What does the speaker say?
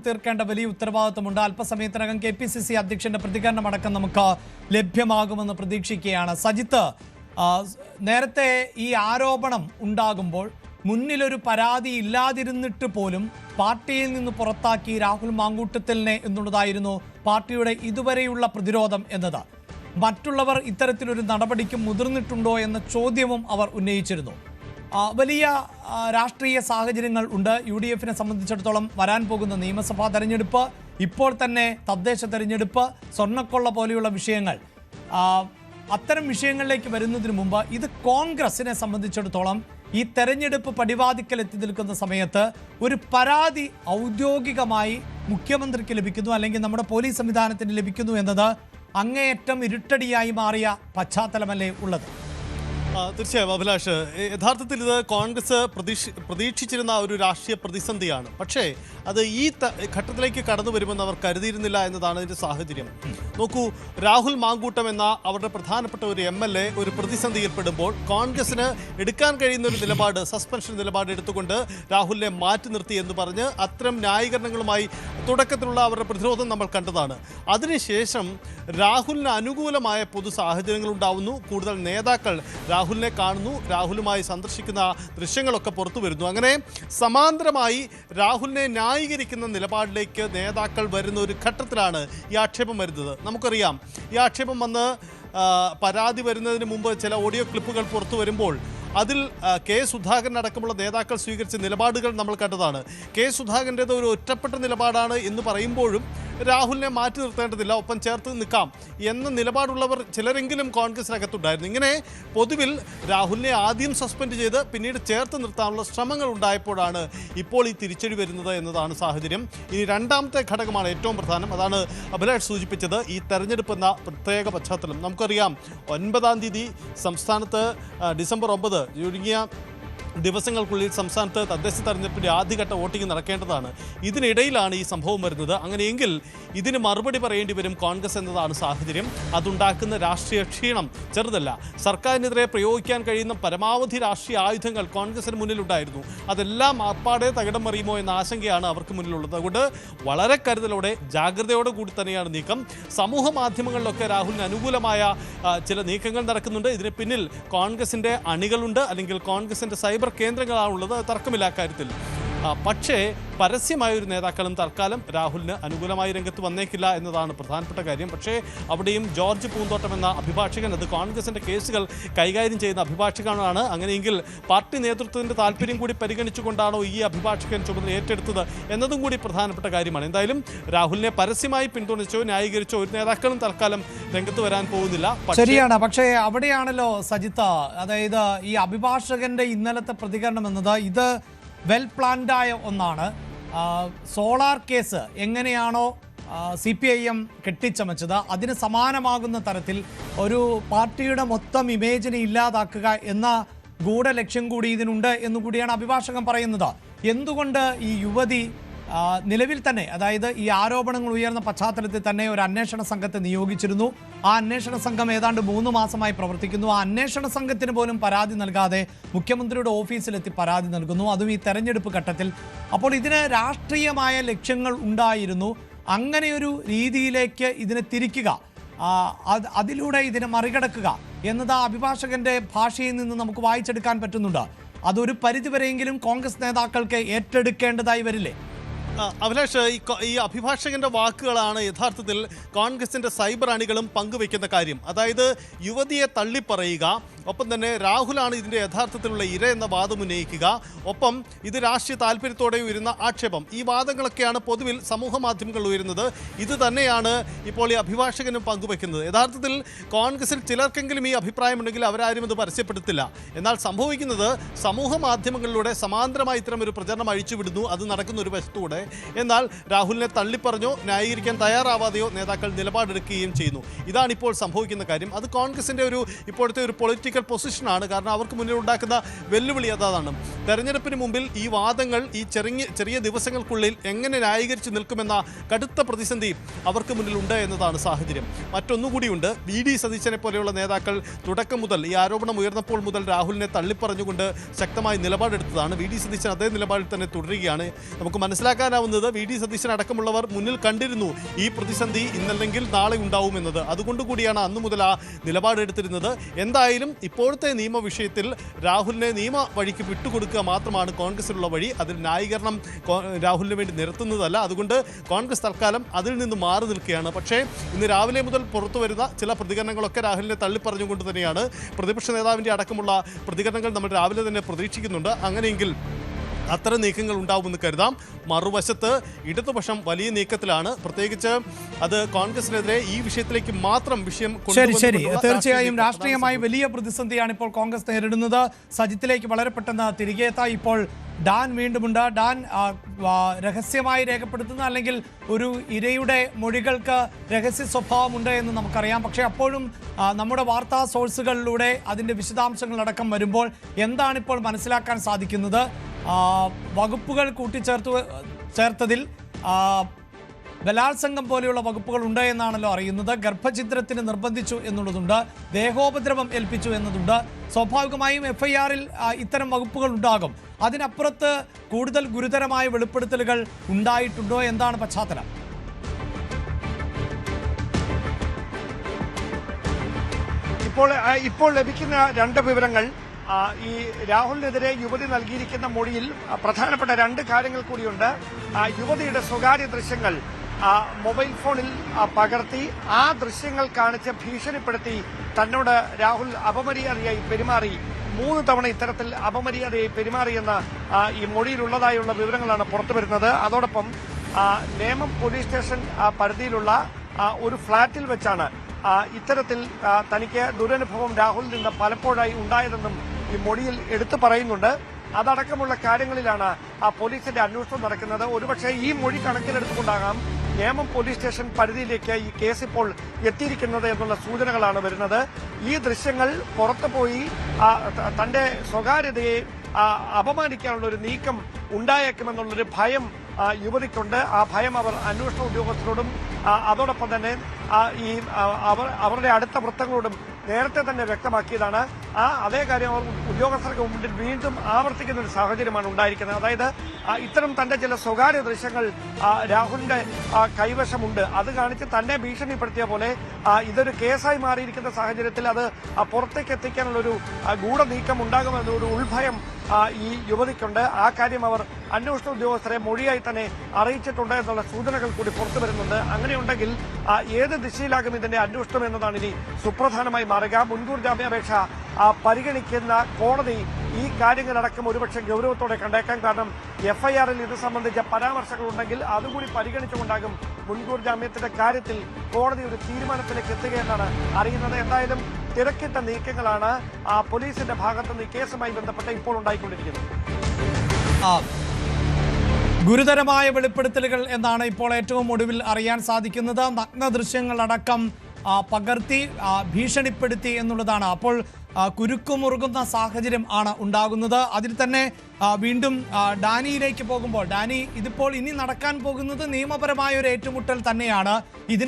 തീർക്കേണ്ട വലിയ ഉത്തരവാദിത്വമുണ്ട്. അല്പസമയത്തിനകം KPCC അധ്യക്ഷന്റെ പ്രതികരണമടക്കം നമുക്ക് ലഭ്യമാകുമെന്ന് പ്രതീക്ഷിക്കുകയാണ്. സജിത്ത്, നേരത്തെ ഈ ആരോപണം ഉണ്ടാകുമ്പോൾ മുന്നിലൊരു പരാതി ഇല്ലാതിരുന്നിട്ട് പോലും പാർട്ടിയിൽ നിന്ന് പുറത്താക്കി രാഹുൽ മാങ്കൂട്ടത്തിലിനെ എന്നുള്ളതായിരുന്നു പാർട്ടിയുടെ ഇതുവരെയുള്ള പ്രതിരോധം എന്നത്. മറ്റുള്ളവർ ഇത്തരത്തിലൊരു നടപടിക്ക് മുതിർന്നിട്ടുണ്ടോ എന്ന ചോദ്യവും അവർ ഉന്നയിച്ചിരുന്നു. വലിയ രാഷ്ട്രീയ സാഹചര്യങ്ങൾ ഉണ്ട്. UDF-നെ സംബന്ധിച്ചിടത്തോളം വരാൻ പോകുന്ന നിയമസഭാ തെരഞ്ഞെടുപ്പ്, ഇപ്പോൾ തന്നെ തദ്ദേശ തെരഞ്ഞെടുപ്പ്, സ്വർണ്ണക്കൊള്ള പോലെയുള്ള വിഷയങ്ങൾ, അത്തരം വിഷയങ്ങളിലേക്ക് വരുന്നതിന് മുമ്പ് ഇത് കോൺഗ്രസിനെ സംബന്ധിച്ചിടത്തോളം ഈ തെരഞ്ഞെടുപ്പ് പടിവാതിക്കൽ എത്തി നിൽക്കുന്ന സമയത്ത് ഒരു പരാതി ഔദ്യോഗികമായി മുഖ്യമന്ത്രിക്ക് ലഭിക്കുന്നു, അല്ലെങ്കിൽ നമ്മുടെ പോലീസ് സംവിധാനത്തിന് ലഭിക്കുന്നു എന്നത് അങ്ങേയറ്റം ഇരുട്ടടിയായി മാറിയ പശ്ചാത്തലമല്ലേ ഉള്ളത്? തീർച്ചയായും അഭിലാഷ്, യഥാർത്ഥത്തിൽ ഇത് കോൺഗ്രസ് പ്രതീക്ഷിച്ചിരുന്ന ഒരു രാഷ്ട്രീയ പ്രതിസന്ധിയാണ്. പക്ഷേ അത് ഈ ഘട്ടത്തിലേക്ക് കടന്നു വരുമെന്ന് അവർ കരുതിയിരുന്നില്ല എന്നതാണ് ഇതിൻ്റെ സാഹചര്യം. നോക്കൂ, രാഹുൽ മാങ്കൂട്ടം എന്ന അവരുടെ പ്രധാനപ്പെട്ട ഒരു MLA ഒരു പ്രതിസന്ധിയിൽപ്പെടുമ്പോൾ കോൺഗ്രസിന് എടുക്കാൻ കഴിയുന്ന ഒരു നിലപാട്, സസ്പെൻഷൻ നിലപാട് എടുത്തുകൊണ്ട് രാഹുലിനെ മാറ്റി നിർത്തി എന്ന് പറഞ്ഞ് അത്തരം ന്യായീകരണങ്ങളുമായി തുടക്കത്തിലുള്ള അവരുടെ പ്രതിരോധം നമ്മൾ കണ്ടതാണ്. അതിനുശേഷം രാഹുലിന് അനുകൂലമായ പൊതു സാഹചര്യങ്ങൾ ഉണ്ടാവുന്നു. കൂടുതൽ നേതാക്കൾ രാഹുലിനെ കാണുന്നു, രാഹുലുമായി സന്ദർശിക്കുന്ന ദൃശ്യങ്ങളൊക്കെ പുറത്തു വരുന്നു. അങ്ങനെ സമാന്തരമായി രാഹുലിനെ ന്യായീകരിക്കുന്ന നിലപാടിലേക്ക് നേതാക്കൾ വരുന്ന ഒരു ഘട്ടത്തിലാണ് ഈ ആക്ഷേപം വരുന്നത്. നമുക്കറിയാം, ഈ ആക്ഷേപം വന്ന് പരാതി വരുന്നതിന് മുമ്പ് ചില ഓഡിയോ ക്ലിപ്പുകൾ പുറത്തു വരുമ്പോൾ അതിൽ കെ സുധാകരൻ അടക്കമുള്ള നേതാക്കൾ സ്വീകരിച്ച നിലപാടുകൾ നമ്മൾ കണ്ടതാണ്. കെ സുധാകരൻ്റേത് ഒരു ഒറ്റപ്പെട്ട നിലപാടാണ് എന്ന് പറയുമ്പോഴും രാഹുലിനെ മാറ്റി നിർത്തേണ്ടതില്ല, ഒപ്പം ചേർത്ത് നിൽക്കാം എന്ന നിലപാടുള്ളവർ ചിലരെങ്കിലും കോൺഗ്രസിനകത്തുണ്ടായിരുന്നു. ഇങ്ങനെ പൊതുവിൽ രാഹുലിനെ ആദ്യം സസ്പെൻഡ് ചെയ്ത് പിന്നീട് ചേർത്ത് നിർത്താനുള്ള ശ്രമങ്ങൾ ഉണ്ടായപ്പോഴാണ് ഇപ്പോൾ ഈ തിരിച്ചടി വരുന്നത് എന്നതാണ് സാഹചര്യം. ഇനി രണ്ടാമത്തെ ഘടകമാണ് ഏറ്റവും പ്രധാനം. അതാണ് അഭിലാഷ് സൂചിപ്പിച്ചത്, ഈ തെരഞ്ഞെടുപ്പ് എന്ന പ്രത്യേക പശ്ചാത്തലം. നമുക്കറിയാം, 9-ാം തീയതി സംസ്ഥാനത്ത് ഡിസംബർ 9 ചുരുങ്ങിയ ദിവസങ്ങൾക്കുള്ളിൽ സംസ്ഥാനത്ത് തദ്ദേശ തെരഞ്ഞെടുപ്പിൻ്റെ ആദ്യഘട്ട വോട്ടിംഗ് നടക്കേണ്ടതാണ്. ഇതിനിടയിലാണ് ഈ സംഭവം വരുന്നത്. അങ്ങനെയെങ്കിൽ ഇതിന് മറുപടി പറയേണ്ടി വരും കോൺഗ്രസ് എന്നതാണ് സാഹചര്യം. അതുണ്ടാക്കുന്ന രാഷ്ട്രീയ ക്ഷീണം ചെറുതല്ല. സർക്കാരിനെതിരെ പ്രയോഗിക്കാൻ കഴിയുന്ന പരമാവധി രാഷ്ട്രീയ ആയുധങ്ങൾ കോൺഗ്രസിന് മുന്നിലുണ്ടായിരുന്നു. അതെല്ലാം അപ്പാടെ തകിടം മറിയുമോ എന്ന ആശങ്കയാണ് അവർക്ക് മുന്നിലുള്ളത്. അതുകൊണ്ട് വളരെ കരുതലോടെ, ജാഗ്രതയോടെ കൂടി തന്നെയാണ് നീക്കം. സമൂഹ മാധ്യമങ്ങളിലൊക്കെ രാഹുലിന് അനുകൂലമായ ചില നീക്കങ്ങൾ നടക്കുന്നുണ്ട്. ഇതിന് പിന്നിൽ കോൺഗ്രസിൻ്റെ അണികളുണ്ട്, അല്ലെങ്കിൽ കോൺഗ്രസിൻ്റെ സൈബർ കേന്ദ്രങ്ങളാണുള്ളത്, തർക്കമില്ല കാര്യത്തിൽ. പക്ഷേ പരസ്യമായൊരു നേതാക്കളും തൽക്കാലം രാഹുലിന് അനുകൂലമായി രംഗത്ത് വന്നേക്കില്ല എന്നതാണ് പ്രധാനപ്പെട്ട കാര്യം. പക്ഷേ അവിടെയും ജോർജ് പൂന്തോട്ടം എന്ന അഭിഭാഷകൻ, അത് കോൺഗ്രസിൻ്റെ കേസുകൾ കൈകാര്യം ചെയ്യുന്ന അഭിഭാഷകനാണ്. അങ്ങനെയെങ്കിൽ പാർട്ടി നേതൃത്വത്തിൻ്റെ താല്പര്യം കൂടി പരിഗണിച്ചുകൊണ്ടാണോ ഈ അഭിഭാഷകൻ ചുമതല ഏറ്റെടുത്തത് എന്നതും കൂടി പ്രധാനപ്പെട്ട കാര്യമാണ്. എന്തായാലും രാഹുലിനെ പരസ്യമായി പിന്തുണച്ചോ ന്യായീകരിച്ചോ ഒരു നേതാക്കളും തൽക്കാലം രംഗത്ത് വരാൻ പോകുന്നില്ല. ശരിയാണ്. പക്ഷേ അവിടെയാണല്ലോ സജിത്ത, അതായത് ഈ അഭിഭാഷകന്റെ ഇന്നലത്തെ പ്രതികരണം എന്നത് ഇത് വെൽ പ്ലാൻഡായ ഒന്നാണ്. സോളാർ കേസ് എങ്ങനെയാണോ CPIM കെട്ടിച്ചമച്ചത്, അതിന് സമാനമാകുന്ന തരത്തിൽ ഒരു പാർട്ടിയുടെ മൊത്തം ഇമേജിനെ ഇല്ലാതാക്കുക എന്ന ഗൂഢലക്ഷ്യം കൂടി ഇതിനുണ്ട് എന്നുകൂടിയാണ് അഭിഭാഷകൻ പറയുന്നത്. എന്തുകൊണ്ട് ഈ യുവതി നിലവിൽ തന്നെ, അതായത് ഈ ആരോപണങ്ങൾ ഉയർന്ന പശ്ചാത്തലത്തിൽ തന്നെ ഒരു അന്വേഷണ സംഘത്തെ നിയോഗിച്ചിരുന്നു. ആ അന്വേഷണ സംഘം ഏതാണ്ട് 3 മാസമായി പ്രവർത്തിക്കുന്നു. ആ അന്വേഷണ സംഘത്തിന് പോലും പരാതി നൽകാതെ മുഖ്യമന്ത്രിയുടെ ഓഫീസിലെത്തി പരാതി നൽകുന്നു, അതും ഈ തെരഞ്ഞെടുപ്പ് ഘട്ടത്തിൽ. അപ്പോൾ ഇതിന് രാഷ്ട്രീയമായ ലക്ഷ്യങ്ങൾ ഉണ്ടായിരുന്നു. അങ്ങനെയൊരു രീതിയിലേക്ക് ഇതിനെ തിരിക്കുക, അതിലൂടെ ഇതിനെ മറികടക്കുക എന്നത് ആ അഭിഭാഷകന്റെ ഭാഷയിൽ നിന്ന് നമുക്ക് വായിച്ചെടുക്കാൻ പറ്റുന്നുണ്ട്. അതൊരു പരിധിവരെയെങ്കിലും കോൺഗ്രസ് നേതാക്കൾക്ക് ഏറ്റെടുക്കേണ്ടതായി വരില്ലേ? അഭിലാഷ്, ഈ അഭിഭാഷകന്റെ വാക്കുകളാണ് യഥാർത്ഥത്തിൽ കോൺഗ്രസിന്റെ സൈബർ അണികളും പങ്കുവെക്കുന്ന കാര്യം. അതായത് യുവതിയെ തള്ളിപ്പറയുക, ഒപ്പം തന്നെ രാഹുലാണ് ഇതിൻ്റെ യഥാർത്ഥത്തിലുള്ള ഇര എന്ന വാദം ഉന്നയിക്കുക, ഒപ്പം ഇത് രാഷ്ട്രീയ താല്പര്യത്തോടെ ഉയരുന്ന ആക്ഷേപം. ഈ വാദങ്ങളൊക്കെയാണ് പൊതുവിൽ സമൂഹ മാധ്യമങ്ങളിൽ ഉയരുന്നത്. ഇത് തന്നെയാണ് ഇപ്പോൾ ഈ അഭിഭാഷകനും പങ്കുവെക്കുന്നത്. യഥാർത്ഥത്തിൽ കോൺഗ്രസിൽ ചിലർക്കെങ്കിലും ഈ അഭിപ്രായമുണ്ടെങ്കിൽ അവരാരും ഇത് പരസ്യപ്പെടുത്തില്ല. എന്നാൽ സംഭവിക്കുന്നത് സമൂഹ മാധ്യമങ്ങളിലൂടെ സമാന്തരമായി ഇത്തരം ഒരു പ്രചരണം അഴിച്ചുവിടുന്നു. അത് നടക്കുന്ന ഒരു വശത്തൂടെ. എന്നാൽ രാഹുലിനെ തള്ളിപ്പറഞ്ഞോ ന്യായീകരിക്കാൻ തയ്യാറാവാതെയോ നേതാക്കൾ നിലപാടെടുക്കുകയും ചെയ്യുന്നു. ഇതാണ് ഇപ്പോൾ സംഭവിക്കുന്ന കാര്യം. അത് കോൺഗ്രസിൻ്റെ ഇപ്പോഴത്തെ ഒരു പൊളിറ്റിക്കൽ പൊസിഷനാണ്. കാരണം അവർക്ക് മുന്നിൽ ഉണ്ടാക്കുന്ന വെല്ലുവിളി അതാണ്. തെരഞ്ഞെടുപ്പിന് മുമ്പിൽ ഈ വാദങ്ങൾ ഈ ചെറിയ ദിവസങ്ങൾക്കുള്ളിൽ എങ്ങനെ ന്യായീകരിച്ച് നിൽക്കുമെന്ന കടുത്ത പ്രതിസന്ധി അവർക്ക് മുന്നിലുണ്ട് എന്നതാണ് സാഹചര്യം. മറ്റൊന്നുകൂടിയുണ്ട്, VD സതീശനെ പോലെയുള്ള നേതാക്കൾ തുടക്കം മുതൽ, ഈ ആരോപണം ഉയർന്നപ്പോൾ മുതൽ രാഹുലിനെ തള്ളിപ്പറഞ്ഞുകൊണ്ട് ശക്തമായി നിലപാടെടുത്തതാണ്. VD സതീശൻ അതേ നിലപാടിൽ തന്നെ തുടരുകയാണ്. നമുക്ക് മനസ്സിലാക്കാൻ മനസ്സിലാവുന്നത് വി ഡി സതീശൻ അടക്കമുള്ളവർ മുന്നിൽ കണ്ടിരുന്നു ഈ പ്രതിസന്ധി ഇന്നല്ലെങ്കിൽ നാളെ ഉണ്ടാവുമെന്നത്. അതുകൊണ്ടുകൂടിയാണ് അന്നു മുതൽ ആ നിലപാടെടുത്തിരുന്നത്. എന്തായാലും ഇപ്പോഴത്തെ നിയമ വിഷയത്തിൽ രാഹുലിനെ നിയമ വഴിക്ക് വിട്ടുകൊടുക്കുക മാത്രമാണ് കോൺഗ്രസിനുള്ള വഴി. അതിൽ ന്യായീകരണം രാഹുലിന് വേണ്ടി നിരത്തുന്നതല്ല. അതുകൊണ്ട് കോൺഗ്രസ് തൽക്കാലം അതിൽ നിന്ന് മാറി നിൽക്കുകയാണ്. പക്ഷേ ഇന്ന് രാവിലെ മുതൽ പുറത്തു വരുന്ന ചില പ്രതികരണങ്ങളൊക്കെ രാഹുലിനെ തള്ളിപ്പറഞ്ഞുകൊണ്ട് തന്നെയാണ്. പ്രതിപക്ഷ നേതാവിൻ്റെ അടക്കമുള്ള പ്രതികരണങ്ങൾ നമ്മൾ രാവിലെ തന്നെ പ്രതീക്ഷിക്കുന്നുണ്ട്. അങ്ങനെയെങ്കിൽ അത്തരം നീക്കങ്ങൾ ഉണ്ടാവുമെന്ന് കരുതാം. മറുവശത്ത് ഇടതുപക്ഷം വലിയ നീക്കത്തിലാണ്. പ്രത്യേകിച്ച് അത് കോൺഗ്രസിനെതിരെ ഈ വിഷയത്തിലേക്ക് മാത്രം വിഷയം ശരി തീർച്ചയായും രാഷ്ട്രീയമായി വലിയ പ്രതിസന്ധിയാണ് ഇപ്പോൾ കോൺഗ്രസ് നേരിടുന്നത്. സജിത്തിലേക്ക് വളരെ പെട്ടെന്ന് തിരികെ എത്താം. ഇപ്പോൾ ഡാൻ വീണ്ടുമുണ്ട്. ഡാൻ രഹസ്യമായി രേഖപ്പെടുത്തുന്ന അല്ലെങ്കിൽ ഒരു ഇരയുടെ മൊഴികൾക്ക് രഹസ്യ സ്വഭാവമുണ്ട് എന്ന് നമുക്കറിയാം. പക്ഷേ അപ്പോഴും നമ്മുടെ വാർത്താ സോഴ്സുകളിലൂടെ അതിൻ്റെ വിശദാംശങ്ങളടക്കം വരുമ്പോൾ എന്താണിപ്പോൾ മനസ്സിലാക്കാൻ സാധിക്കുന്നത്? വകുപ്പുകൾ ചേർത്തതിൽ ബലാത്സംഗം പോലെയുള്ള വകുപ്പുകൾ ഉണ്ട് എന്നാണല്ലോ അറിയുന്നത്. ഗർഭഛിദ്രത്തിന് നിർബന്ധിച്ചു എന്നുള്ളതുണ്ട്, ദേഹോപദ്രവം ഏൽപ്പിച്ചു എന്നതുണ്ട്. സ്വാഭാവികമായും FIR-ൽ ഇത്തരം വകുപ്പുകൾ ഉണ്ടാകും. അതിനപ്പുറത്ത് കൂടുതൽ ഗുരുതരമായ വെളിപ്പെടുത്തലുകൾ ഉണ്ടായിട്ടുണ്ടോ? എന്താണ് പശ്ചാത്തലം? ഇപ്പോൾ ലഭിക്കുന്ന രണ്ട് വിവരങ്ങൾ, ഈ രാഹുലിനെതിരെ യുവതി നൽകിയിരിക്കുന്ന മൊഴിയിൽ പ്രധാനപ്പെട്ട രണ്ട് കാര്യങ്ങൾ കൂടിയുണ്ട്. യുവതിയുടെ സ്വകാര്യ ദൃശ്യങ്ങൾ മൊബൈൽ ഫോണിൽ പകർത്തി ആ ദൃശ്യങ്ങൾ കാണിച്ച് ഭീഷണിപ്പെടുത്തി തന്നോട് രാഹുൽ അപമര്യാദയായി പെരുമാറി, 3 തവണ ഇത്തരത്തിൽ അപമര്യാദയായി പെരുമാറിയെന്ന ഈ മൊഴിയിലുള്ളതായുള്ള വിവരങ്ങളാണ് പുറത്തുവരുന്നത്. അതോടൊപ്പം നേമം പോലീസ് സ്റ്റേഷൻ പരിധിയിലുള്ള ഒരു ഫ്ളാറ്റിൽ വെച്ചാണ് ഇത്തരത്തിൽ തനിക്ക് ദുരനുഭവം രാഹുലിൽ നിന്ന് പലപ്പോഴായി ഉണ്ടായതെന്നും ഈ മൊഴിയിൽ എടുത്തു പറയുന്നുണ്ട്. അതടക്കമുള്ള കാര്യങ്ങളിലാണ് പോലീസിന്റെ അന്വേഷണം നടക്കുന്നത്. ഒരുപക്ഷെ ഈ മൊഴി കണക്കിലെടുത്തുകൊണ്ടാകാം നേമം പോലീസ് സ്റ്റേഷൻ പരിധിയിലേക്ക് ഈ കേസ് ഇപ്പോൾ എത്തിയിരിക്കുന്നത് എന്നുള്ള സൂചനകളാണ് വരുന്നത്. ഈ ദൃശ്യങ്ങൾ പുറത്തുപോയി തന്റെ സ്വകാര്യതയെ അപമാനിക്കാനുള്ള ഒരു നീക്കം ഉണ്ടായേക്കുമെന്നുള്ളൊരു ഭയം യുവതിക്കുണ്ട്. ആ ഭയം അവർ അന്വേഷണ ഉദ്യോഗസ്ഥരോടും അതോടൊപ്പം തന്നെ ഈ അവരുടെ അടുത്ത വൃത്തങ്ങളോടും നേരത്തെ തന്നെ വ്യക്തമാക്കിയതാണ്. അതേ കാര്യം അവർ ഉദ്യോഗസ്ഥർക്ക് മുമ്പിൽ വീണ്ടും ആവർത്തിക്കുന്ന ഒരു സാഹചര്യമാണ് ഉണ്ടായിരിക്കുന്നത്. അതായത് ഇത്തരം തന്റെ ചില സ്വകാര്യ ദൃശ്യങ്ങൾ രാഹുലിന്റെ കൈവശമുണ്ട്, അത് കാണിച്ച് തന്നെ ഭീഷണിപ്പെടുത്തിയ പോലെ ഇതൊരു കേസായി മാറിയിരിക്കുന്ന സാഹചര്യത്തിൽ അത് പുറത്തേക്ക് എത്തിക്കാനുള്ള ഒരു ഗൂഢനീക്കം ഉണ്ടാകുമെന്ന ഒരു ഉൾഭയം ഈ യുവതിക്കുണ്ട്. ആ കാര്യം അവർ അന്വേഷണ ഉദ്യോഗസ്ഥരെ മൊഴിയായി തന്നെ അറിയിച്ചിട്ടുണ്ട് എന്നുള്ള സൂചനകൾ കൂടി പുറത്തു വരുന്നുണ്ട്. അങ്ങനെയുണ്ടെങ്കിൽ ഏത് ദിശയിലാകും ഇതിന്റെ അന്വേഷണം എന്നതാണ് ഇനി സുപ്രധാനമായി മാറുക. മുൻകൂർ ജാമ്യാപേക്ഷ പരിഗണിക്കുന്ന കോടതി ഈ കാര്യങ്ങളടക്കം ഒരുപക്ഷെ ഗൗരവത്തോടെ കണ്ടേക്കാം. കാരണം FIR-ൽ ഇത് സംബന്ധിച്ച പരാമർശങ്ങളുണ്ടെങ്കിൽ അതുകൂടി പരിഗണിച്ചുകൊണ്ടാകും മുൻകൂർ ജാമ്യത്തിന്റെ കാര്യത്തിൽ കോടതി ഒരു തീരുമാനത്തിലേക്ക് എത്തുകയെന്നാണ് അറിയുന്നത്. എന്തായാലും തിരക്കിട്ട നീക്കങ്ങളാണ് പോലീസിന്റെ ഭാഗത്തുനിന്ന് ഈ കേസുമായി ബന്ധപ്പെട്ട് ഇപ്പോൾ ഉണ്ടായിക്കൊണ്ടിരിക്കുന്നത്. ഗുരുതരമായ വെളിപ്പെടുത്തലുകൾ എന്നാണ് ഇപ്പോൾ ഏറ്റവും ഒടുവിൽ അറിയാൻ സാധിക്കുന്നത്. നഗ്ന ദൃശ്യങ്ങളടക്കം പകർത്തി ഭീഷണിപ്പെടുത്തി എന്നുള്ളതാണ്. അപ്പോൾ കുരുക്കുമുറുകുന്ന സാഹചര്യം ആണ് ഉണ്ടാകുന്നത്. അതിൽ തന്നെ വീണ്ടും ഡാനിയിലേക്ക് പോകുമ്പോൾ, ഡാനി ഇതിപ്പോൾ ഇനി നടക്കാൻ പോകുന്നത് നിയമപരമായ ഒരു ഏറ്റുമുട്ടൽ തന്നെയാണ്. ഇതിനു